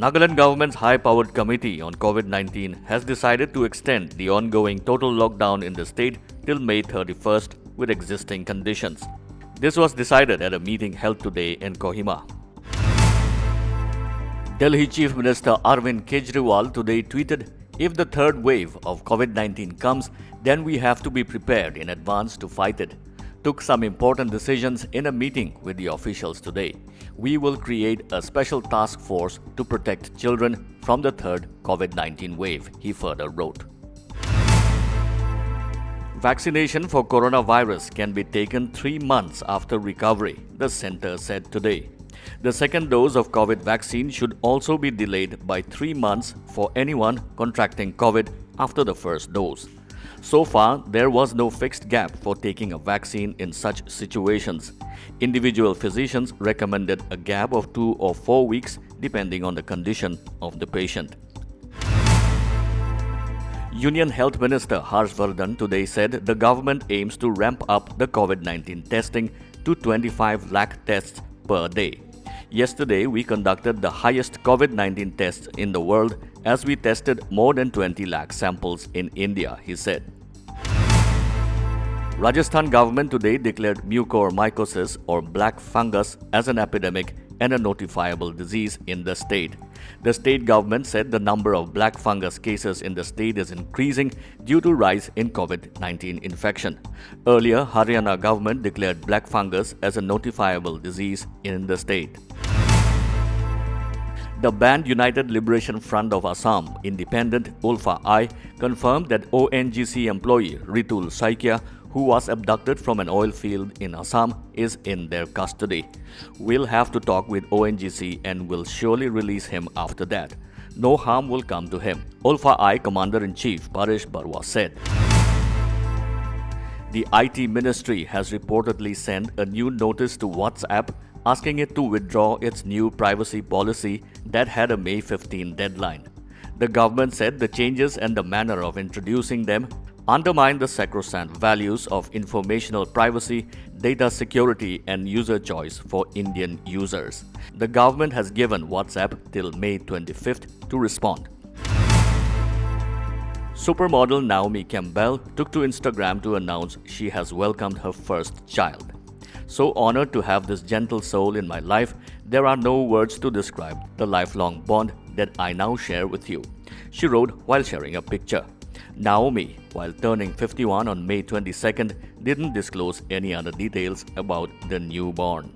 Nagaland government's high-powered committee on COVID-19 has decided to extend the ongoing total lockdown in the state till May 31st with existing conditions. This was decided at a meeting held today in Kohima. Delhi Chief Minister Arvind Kejriwal today tweeted, "If the third wave of COVID-19 comes, then we have to be prepared in advance to fight it." Took some important decisions in a meeting with the officials today. "We will create a special task force to protect children from the third COVID-19 wave," he further wrote. Vaccination for coronavirus can be taken 3 months after recovery, the center said today. The second dose of COVID vaccine should also be delayed by 3 months for anyone contracting COVID after the first dose. So far, there was no fixed gap for taking a vaccine in such situations. Individual physicians recommended a gap of 2 or 4 weeks depending on the condition of the patient. Union Health Minister Harshvardhan today said the government aims to ramp up the COVID-19 testing to 25 lakh tests per day. Yesterday, we conducted the highest COVID-19 tests in the world as we tested more than 20 lakh samples in India, he said. Rajasthan government today declared mucormycosis or black fungus as an epidemic and a notifiable disease in the state. The state government said the number of black fungus cases in the state is increasing due to rise in COVID-19 infection. Earlier, Haryana government declared black fungus as a notifiable disease in the state. The banned United Liberation Front of Assam independent Ulfa I confirmed that ONGC employee Ritul Saikia, who was abducted from an oil field in Assam, is in their custody. "We'll have to talk with ONGC and will surely release him after that. No harm will come to him," Ulfa I Commander-in-Chief Paresh Barua said. The IT Ministry has reportedly sent a new notice to WhatsApp asking it to withdraw its new privacy policy that had a May 15 deadline. The government said the changes and the manner of introducing them undermine the sacrosanct values of informational privacy, data security, and user choice for Indian users. The government has given WhatsApp till May 25th to respond. Supermodel Naomi Campbell took to Instagram to announce she has welcomed her first child. "So honored to have this gentle soul in my life. There are no words to describe the lifelong bond that I now share with you," she wrote while sharing a picture. Naomi, while turning 51 on May 22nd, didn't disclose any other details about the newborn.